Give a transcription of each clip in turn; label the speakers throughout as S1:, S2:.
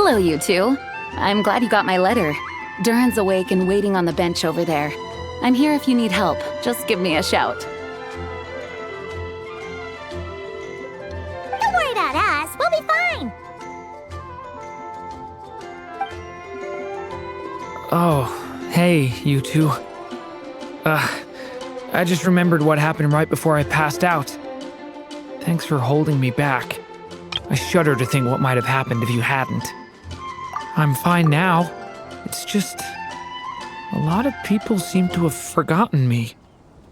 S1: Hello, you two. I'm glad you got my letter. Durin's awake and waiting on the bench over there. I'm here if you need help. Just give me a shout.
S2: Don't worry about us. We'll be fine.
S3: Oh, hey, you two. I just remembered what happened right before I passed out. Thanks for holding me back. I shudder to think what might have happened if you hadn't. I'm fine now. It's just... a lot of people seem to have forgotten me.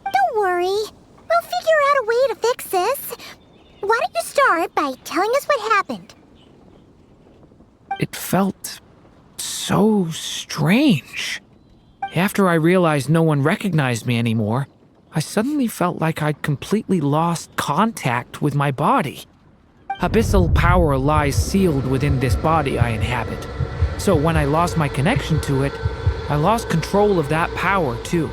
S2: Don't worry. We'll figure out a way to fix this. Why don't you start by telling us what happened?
S3: It felt so strange. After I realized no one recognized me anymore, I suddenly felt like I'd completely lost contact with my body. Abyssal power lies sealed within this body I inhabit. So when I lost my connection to it, I lost control of that power too.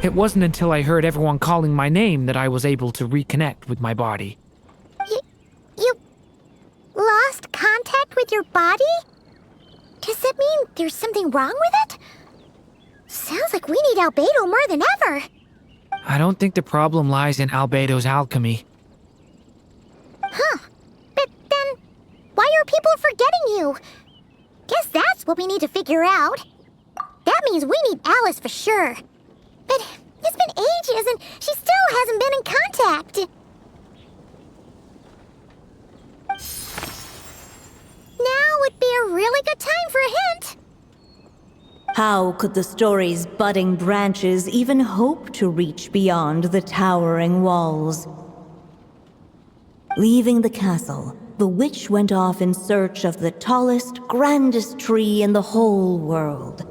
S3: It wasn't until I heard everyone calling my name that I was able to reconnect with my body.
S2: You lost contact with your body? Does that mean there's something wrong with it? Sounds like we need Albedo more than ever.
S3: I don't think the problem lies in Albedo's alchemy.
S2: Huh. But then, why are people forgetting you? Guess that's what we need to figure out. That means we need Alice for sure. But it's been ages and she still hasn't been in contact. Now would be a really good time for a hint.
S4: How could the story's budding branches even hope to reach beyond the towering walls? Leaving the castle, the witch went off in search of the tallest, grandest tree in the whole world.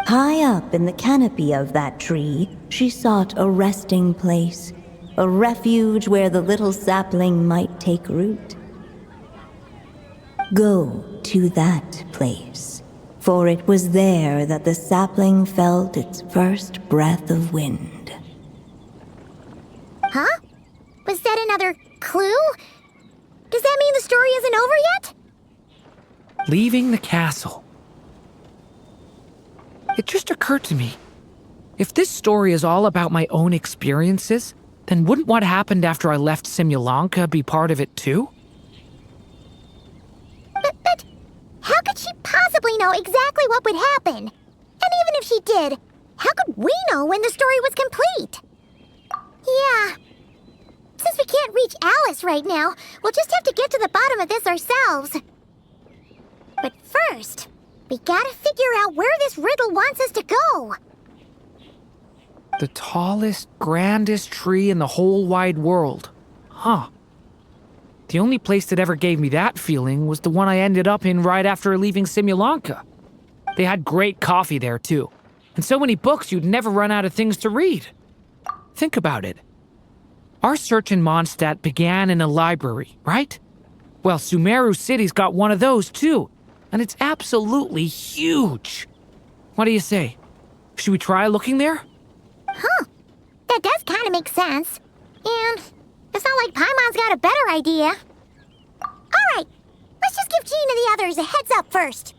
S4: High up in the canopy of that tree, she sought a resting place, a refuge where the little sapling might take root. Go to that place, for it was there that the sapling felt its first breath of wind.
S2: Huh? Was that another clue? Does that mean the story isn't over yet?
S3: Leaving the castle. It just occurred to me. If this story is all about my own experiences, then wouldn't what happened after I left Simulanka be part of it too?
S2: But how could she possibly know exactly what would happen? And even if she did, how could we know when the story was complete? Yeah. Since we can't reach Alice right now, we'll just have to get to the bottom of this ourselves. But first, we gotta figure out where this riddle wants us to go.
S3: The tallest, grandest tree in the whole wide world. Huh. The only place that ever gave me that feeling was the one I ended up in right after leaving Simulanka. They had great coffee there too, and so many books you'd never run out of things to read. Think about it. Our search in Mondstadt began in a library, right? Well, Sumeru City's got one of those too, and it's absolutely huge. What do you say? Should we try looking there?
S2: Huh. That does kind of make sense. And it's not like Paimon's got a better idea. Alright, let's just give Jean and the others a heads up first.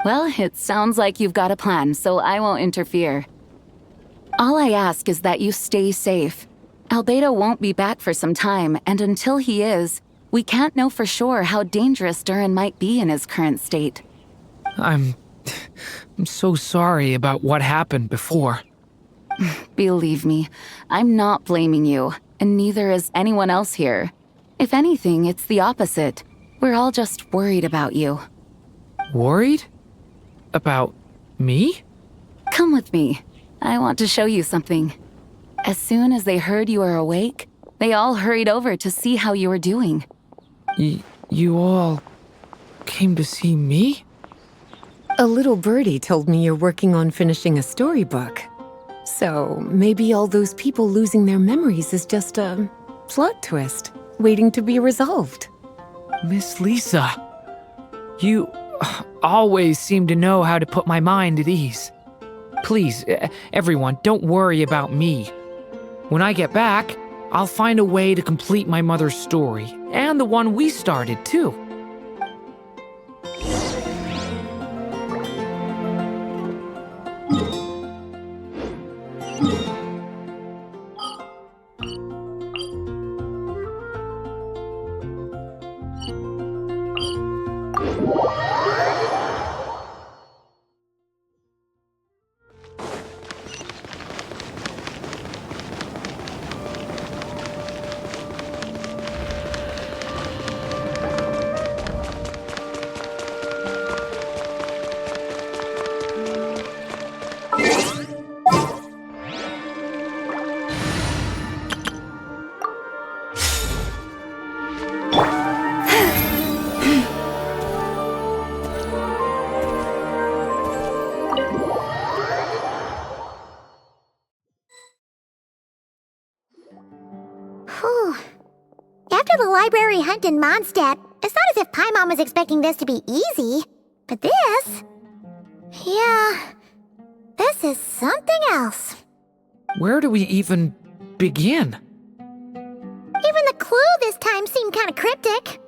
S1: Well, it sounds like you've got a plan, so I won't interfere. All I ask is that you stay safe. Albedo won't be back for some time, and until he is, we can't know for sure how dangerous Durin might be in his current state.
S3: I'm so sorry about what happened before.
S1: Believe me, I'm not blaming you, and neither is anyone else here. If anything, it's the opposite. We're all just worried about you.
S3: Worried? About me?
S1: Come with me. I want to show you something. As soon as they heard you were awake, they all hurried over to see how you were doing.
S3: You all came to see me?
S5: A little birdie told me you're working on finishing a storybook. So maybe all those people losing their memories is just a plot twist waiting to be resolved.
S3: Miss Lisa, you always seem to know how to put my mind at ease. Please, everyone, don't worry about me. When I get back, I'll find a way to complete my mother's story, and the one we started, too.
S2: Whew. After the library hunt in Mondstadt, it's not as if Paimon was expecting this to be easy. But this... yeah... this is something else.
S3: Where do we even begin?
S2: Even the clue this time seemed kind of cryptic.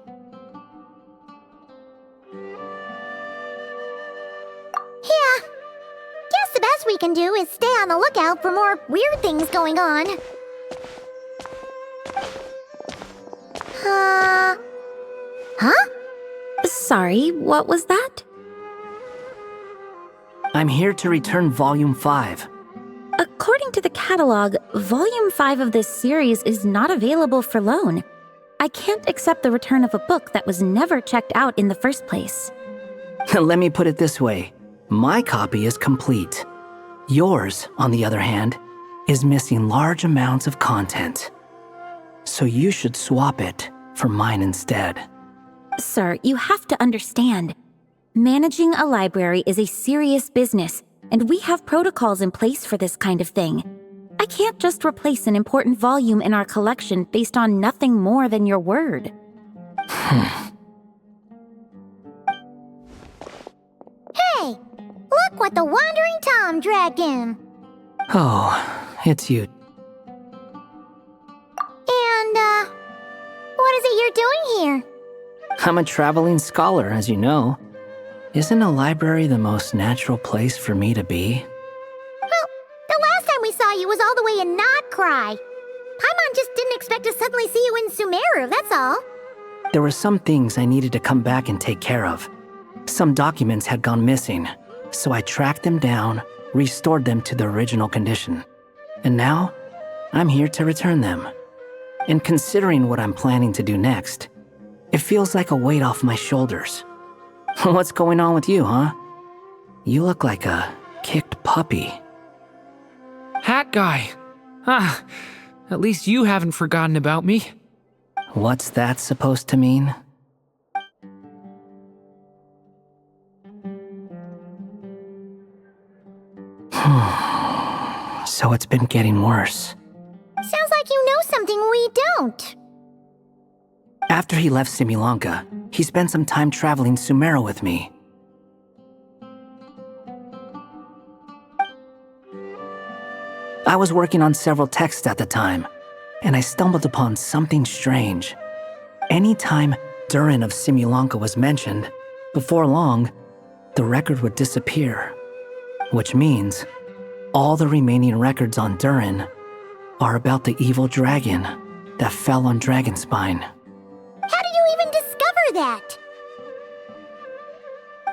S2: Yeah. Guess the best we can do is stay on the lookout for more weird things going on. Huh?
S6: Sorry, what was that?
S7: I'm here to return Volume 5.
S6: According to the catalog, Volume 5 of this series is not available for loan. I can't accept the return of a book that was never checked out in the first place.
S7: Let me put it this way. My copy is complete. Yours, on the other hand, is missing large amounts of content. So you should swap it for mine instead.
S6: Sir, you have to understand. Managing a library is a serious business, and we have protocols in place for this kind of thing. I can't just replace an important volume in our collection based on nothing more than your word.
S2: Hey! Look what the Wandering Tom dragged in!
S7: Oh, it's you.
S2: And, what is it you're doing here?
S7: I'm a traveling scholar, as you know. Isn't a library the most natural place for me to be?
S2: Well, the last time we saw you was all the way in Nodcry. Paimon just didn't expect to suddenly see you in Sumeru, that's all.
S7: There were some things I needed to come back and take care of. Some documents had gone missing, so I tracked them down, restored them to their original condition. And now, I'm here to return them. And considering what I'm planning to do next, it feels like a weight off my shoulders. What's going on with you, huh? You look like a kicked puppy.
S3: Hat guy. Ah, at least you haven't forgotten about me.
S7: What's that supposed to mean? So it's been getting worse.
S2: Sounds like you know something we don't.
S7: After he left Simulanka, he spent some time traveling Sumeru with me. I was working on several texts at the time, and I stumbled upon something strange. Anytime Durin of Simulanka was mentioned, before long, the record would disappear. Which means, all the remaining records on Durin are about the evil dragon that fell on Dragonspine.
S2: How did you even discover that?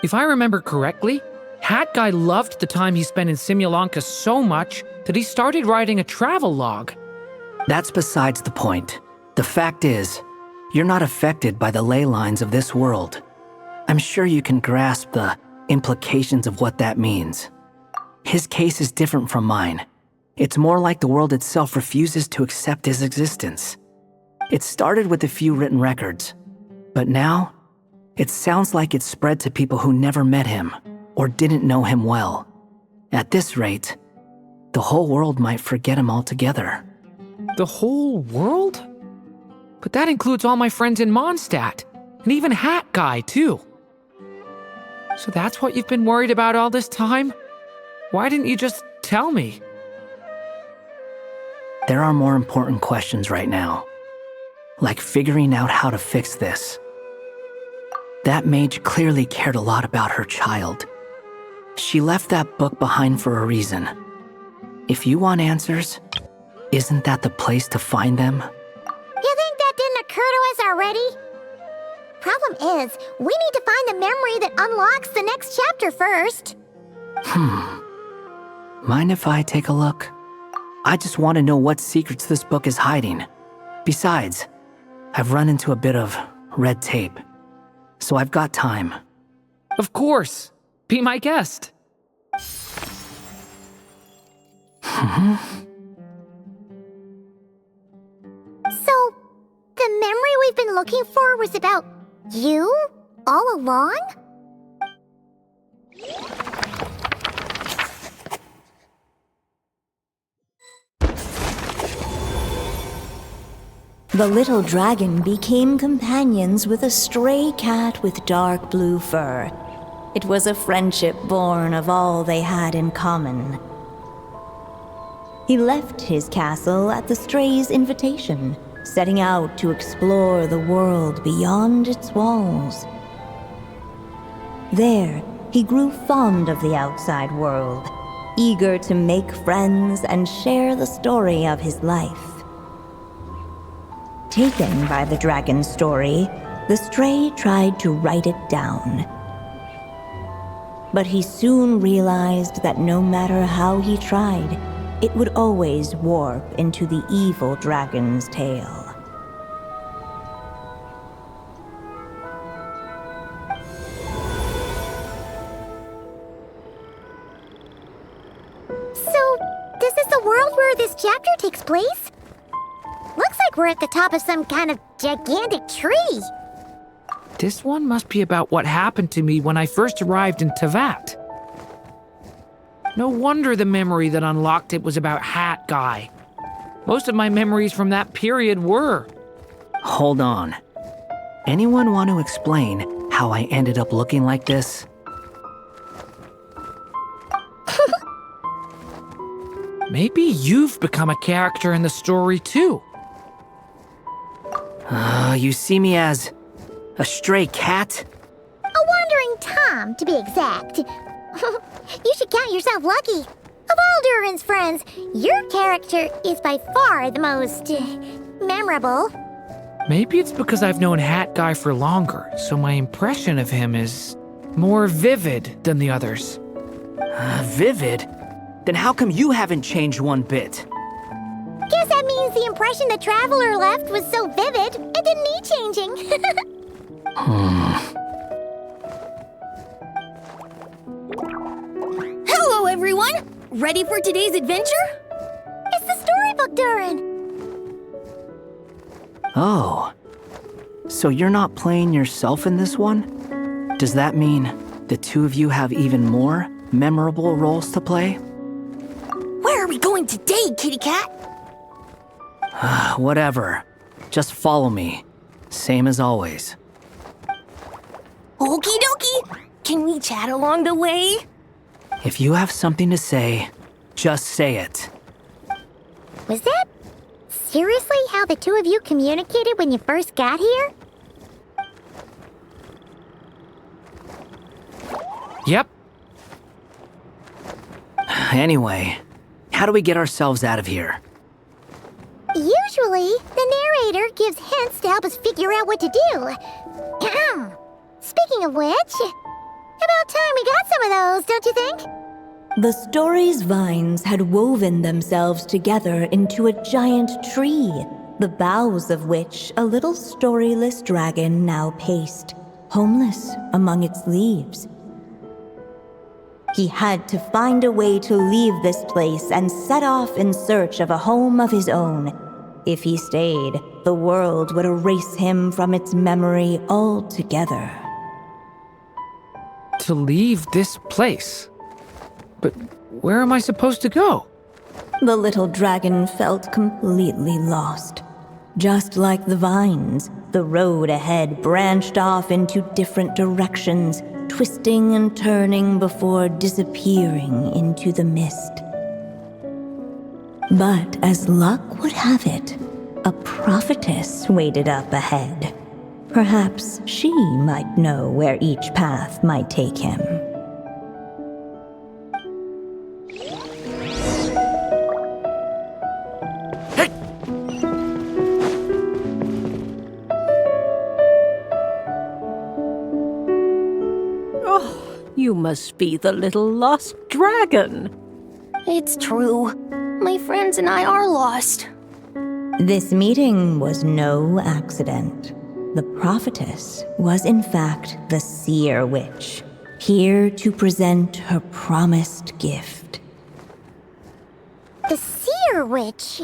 S3: If I remember correctly, Hat Guy loved the time he spent in Simulanka so much that he started writing a travel log.
S7: That's besides the point. The fact is, you're not affected by the ley lines of this world. I'm sure you can grasp the implications of what that means. His case is different from mine. It's more like the world itself refuses to accept his existence. It started with a few written records, but now, it sounds like it's spread to people who never met him or didn't know him well. At this rate, the whole world might forget him altogether.
S3: The whole world? But that includes all my friends in Mondstadt, and even Hat Guy, too. So that's what you've been worried about all this time? Why didn't you just tell me?
S7: There are more important questions right now, like figuring out how to fix this. That mage clearly cared a lot about her child. She left that book behind for a reason. If you want answers, isn't that the place to find them?
S2: You think that didn't occur to us already? Problem is, we need to find the memory that unlocks the next chapter first.
S7: Mind if I take a look? I just want to know what secrets this book is hiding. Besides, I've run into a bit of red tape, so I've got time.
S3: Of course. Be my guest.
S2: So, the memory we've been looking for was about you all along?
S4: The little dragon became companions with a stray cat with dark blue fur. It was a friendship born of all they had in common. He left his castle at the stray's invitation, setting out to explore the world beyond its walls. There, he grew fond of the outside world, eager to make friends and share the story of his life. Taken by the dragon's story, the stray tried to write it down. But he soon realized that no matter how he tried, it would always warp into the evil dragon's tale.
S2: So, this is the world where this chapter takes place? Looks like we're at the top of some kind of gigantic tree.
S3: This one must be about what happened to me when I first arrived in Teyvat. No wonder the memory that unlocked it was about Hat Guy. Most of my memories from that period were.
S7: Hold on. Anyone want to explain how I ended up looking like this?
S3: Maybe you've become a character in the story too.
S7: You see me as a stray cat?
S2: A wandering Tom, to be exact. You should count yourself lucky. Of all Durin's friends, your character is by far the most memorable.
S3: Maybe it's because I've known Hat Guy for longer, so my impression of him is more vivid than the others.
S7: Vivid? Then how come you haven't changed one bit?
S2: Guess that means the impression the traveler left was so vivid, it didn't need changing.
S8: Hello, everyone! Ready for today's adventure?
S2: It's the storybook, Durin.
S7: Oh. So you're not playing yourself in this one? Does that mean the two of you have even more memorable roles to play?
S8: Where are we going today, kitty cat?
S7: Whatever. Just follow me. Same as always.
S8: Okie dokie! Can we chat along the way?
S7: If you have something to say, just say it.
S2: Was that seriously how the two of you communicated when you first got here?
S3: Yep.
S7: Anyway, how do we get ourselves out of here?
S2: Usually, the narrator gives hints to help us figure out what to do. Speaking of which, about time we got some of those, don't you think?
S4: The story's vines had woven themselves together into a giant tree, the boughs of which a little storyless dragon now paced, homeless among its leaves. He had to find a way to leave this place and set off in search of a home of his own. If he stayed, the world would erase him from its memory altogether.
S3: To leave this place? But where am I supposed to go?
S4: The little dragon felt completely lost. Just like the vines, the road ahead branched off into different directions, twisting and turning before disappearing into the mist. But as luck would have it, a prophetess waited up ahead. Perhaps she might know where each path might take him.
S9: You must be the little lost dragon.
S8: It's true. My friends and I are lost.
S4: This meeting was no accident. The prophetess was in fact the seer witch, here to present her promised gift.
S2: The seer witch?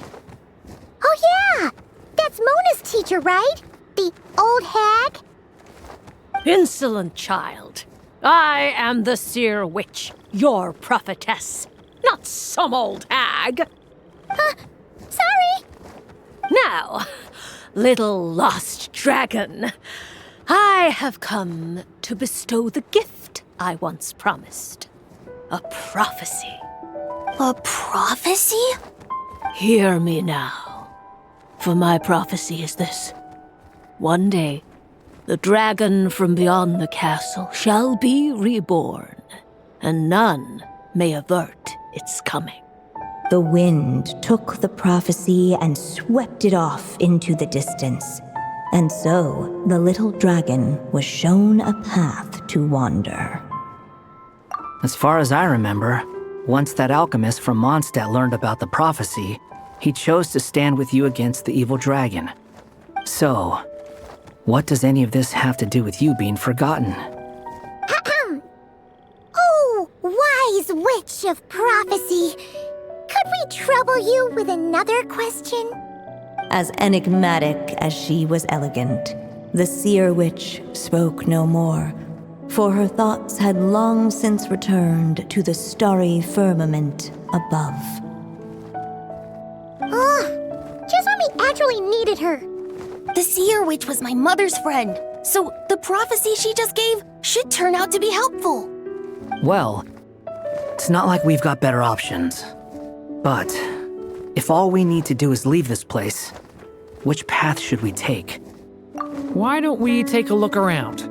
S2: Oh yeah! That's Mona's teacher, right? The old hag?
S9: Insolent child. I am the seer witch, your prophetess, not some old hag.
S2: Sorry!
S9: Now, little lost dragon, I have come to bestow the gift I once promised. A prophecy.
S8: A prophecy?
S9: Hear me now, for my prophecy is this. One day, the dragon from beyond the castle shall be reborn, and none may avert its coming.
S4: The wind took the prophecy and swept it off into the distance. And so, the little dragon was shown a path to wander.
S7: As far as I remember, once that alchemist from Mondstadt learned about the prophecy, he chose to stand with you against the evil dragon. So, what does any of this have to do with you being forgotten?
S2: Oh, wise witch of prophecy! Could we trouble you with another question?
S4: As enigmatic as she was elegant, the seer witch spoke no more, for her thoughts had long since returned to the starry firmament above.
S2: Just when we actually needed her.
S8: The seer witch was my mother's friend, so the prophecy she just gave should turn out to be helpful.
S7: Well, it's not like we've got better options. But, if all we need to do is leave this place, which path should we take?
S3: Why don't we take a look around?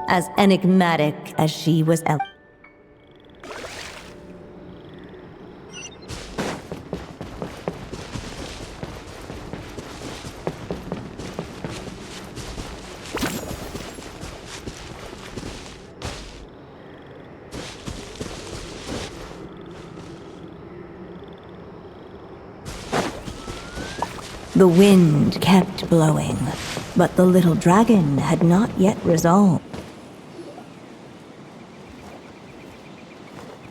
S4: As enigmatic as she was elegant. The wind kept blowing, but the little dragon had not yet resolved.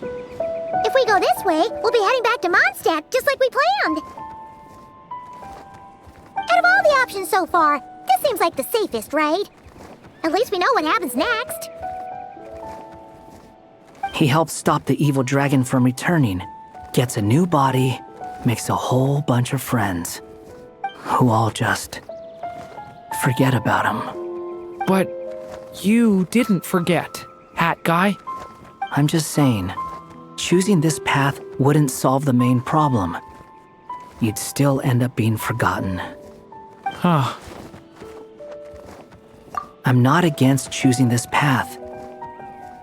S2: If we go this way, we'll be heading back to Mondstadt, just like we planned. Out of all the options so far, this seems like the safest, right? At least we know what happens next.
S7: He helps stop the evil dragon from returning, gets a new body, makes a whole bunch of friends, who all just forget about him.
S3: But you didn't forget, Hat Guy.
S7: I'm just saying, choosing this path wouldn't solve the main problem. You'd still end up being forgotten.
S3: Huh.
S7: I'm not against choosing this path.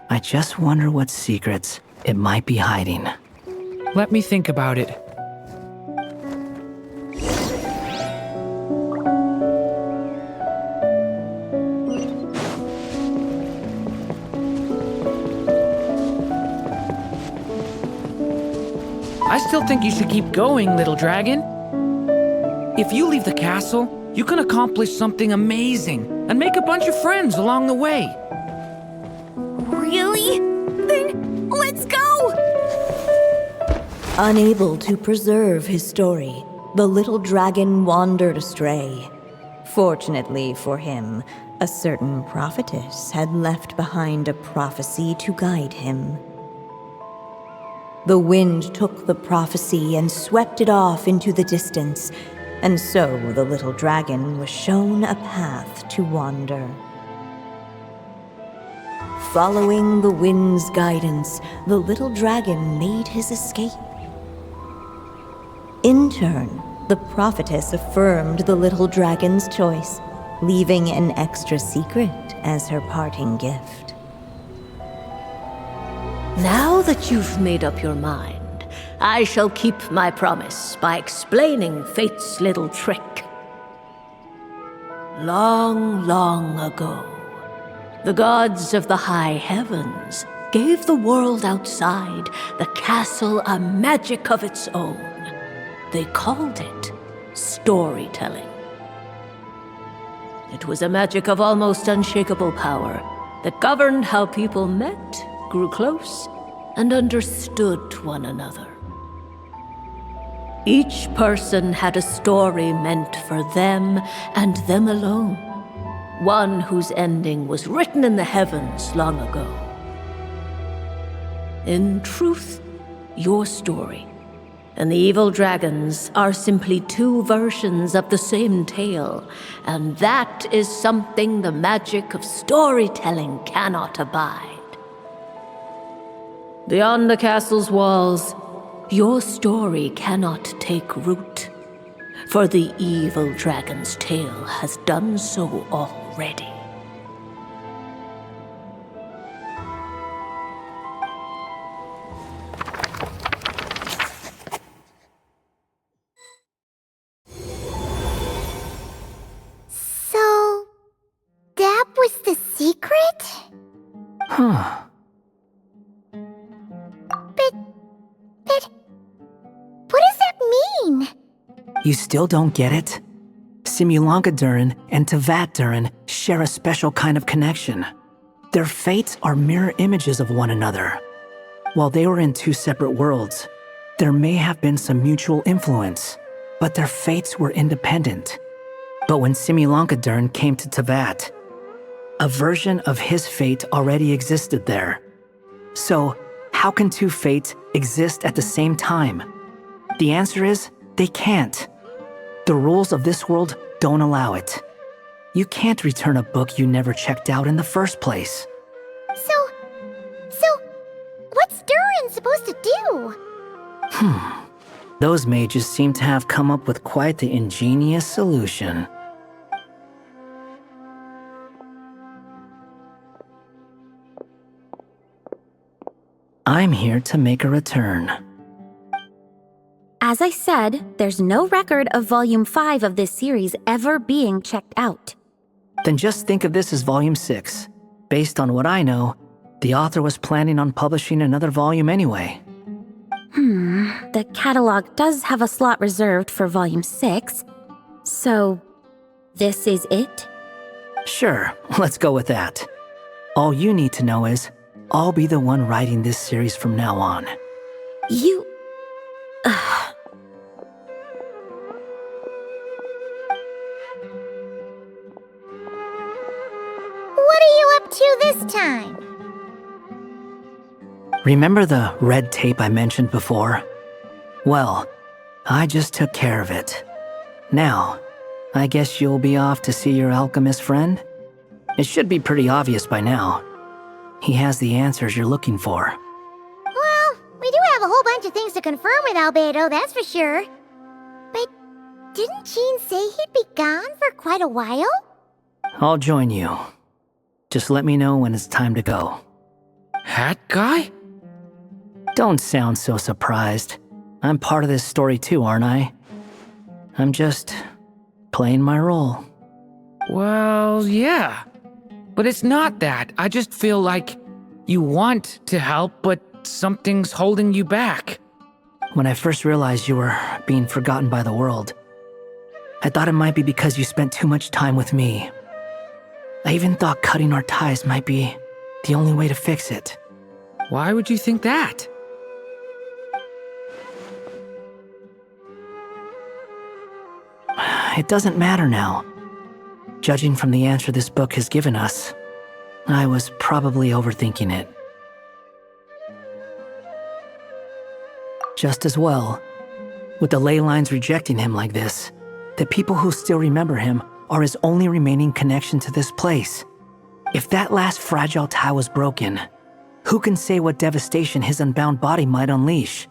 S7: I just wonder what secrets it might be hiding.
S3: Let me think about it. I still think you should keep going, little dragon. If you leave the castle, you can accomplish something amazing and make a bunch of friends along the way.
S8: Really? Then let's go!
S4: Unable to preserve his story, the little dragon wandered astray. Fortunately for him, a certain prophetess had left behind a prophecy to guide him. The wind took the prophecy and swept it off into the distance, and so the little dragon was shown a path to wander. Following the wind's guidance, the little dragon made his escape. In turn, the prophetess affirmed the little dragon's choice, leaving an extra secret as her parting gift.
S9: Now that you've made up your mind, I shall keep my promise by explaining fate's little trick. Long, long ago, the gods of the high heavens gave the world outside the castle a magic of its own. They called it storytelling. It was a magic of almost unshakable power that governed how people met, grew close, and understood one another. Each person had a story meant for them and them alone, one whose ending was written in the heavens long ago. In truth, your story and the evil dragons are simply two versions of the same tale, and that is something the magic of storytelling cannot abide. Beyond the castle's walls, your story cannot take root, for the evil dragon's tale has done so already.
S2: So, that was the secret?
S7: Huh.
S2: But what does that mean?
S7: You still don't get it? Simulanka Durin and Tevat Durin share a special kind of connection. Their fates are mirror images of one another. While they were in two separate worlds, there may have been some mutual influence, but their fates were independent. But when Simulanka Durin came to Tevat, a version of his fate already existed there. So, how can two fates exist at the same time? The answer is, they can't. The rules of this world don't allow it. You can't return a book you never checked out in the first place.
S2: So, what's Durin supposed to do?
S7: Those mages seem to have come up with quite the ingenious solution. I'm here to make a return.
S6: As I said, there's no record of Volume 5 of this series ever being checked out.
S7: Then just think of this as Volume 6. Based on what I know, the author was planning on publishing another volume anyway.
S6: The catalog does have a slot reserved for Volume 6. So, this is it?
S7: Sure, let's go with that. All you need to know is, I'll be the one writing this series from now on.
S6: You...
S2: What are you up to this time?
S7: Remember the red tape I mentioned before? Well, I just took care of it. Now, I guess you'll be off to see your alchemist friend? It should be pretty obvious by now. He has the answers you're looking for.
S2: Well, we do have a whole bunch of things to confirm with Rubedo, that's for sure. But didn't Jean say he'd be gone for quite a while?
S7: I'll join you. Just let me know when it's time to go.
S3: Hat guy?
S7: Don't sound so surprised. I'm part of this story too, aren't I? I'm just playing my role.
S3: Well, yeah. But it's not that. I just feel like you want to help, but something's holding you back.
S7: When I first realized you were being forgotten by the world, I thought it might be because you spent too much time with me. I even thought cutting our ties might be the only way to fix it.
S3: Why would you think that?
S7: It doesn't matter now. Judging from the answer this book has given us, I was probably overthinking it. Just as well, with the ley lines rejecting him like this, the people who still remember him are his only remaining connection to this place. If that last fragile tie was broken, who can say what devastation his unbound body might unleash?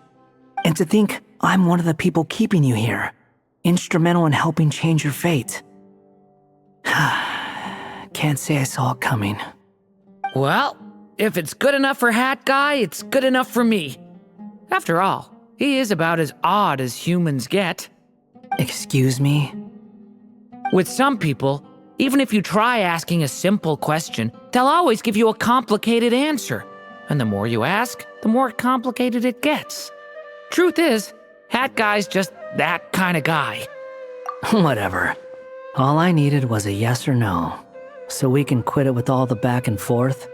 S7: And to think I'm one of the people keeping you here, instrumental in helping change your fate. Can't say I saw it coming.
S3: Well, if it's good enough for Hat Guy, it's good enough for me. After all, he is about as odd as humans get.
S7: Excuse me?
S3: With some people, even if you try asking a simple question, they'll always give you a complicated answer. And the more you ask, the more complicated it gets. Truth is, Hat Guy's just that kind of guy.
S7: Whatever. All I needed was a yes or no, so we can quit it with all the back and forth.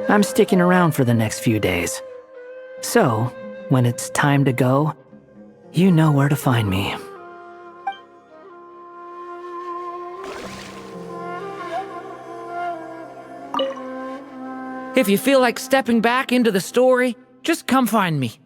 S7: I'm sticking around for the next few days. So, when it's time to go, you know where to find me.
S3: If you feel like stepping back into the story, just come find me.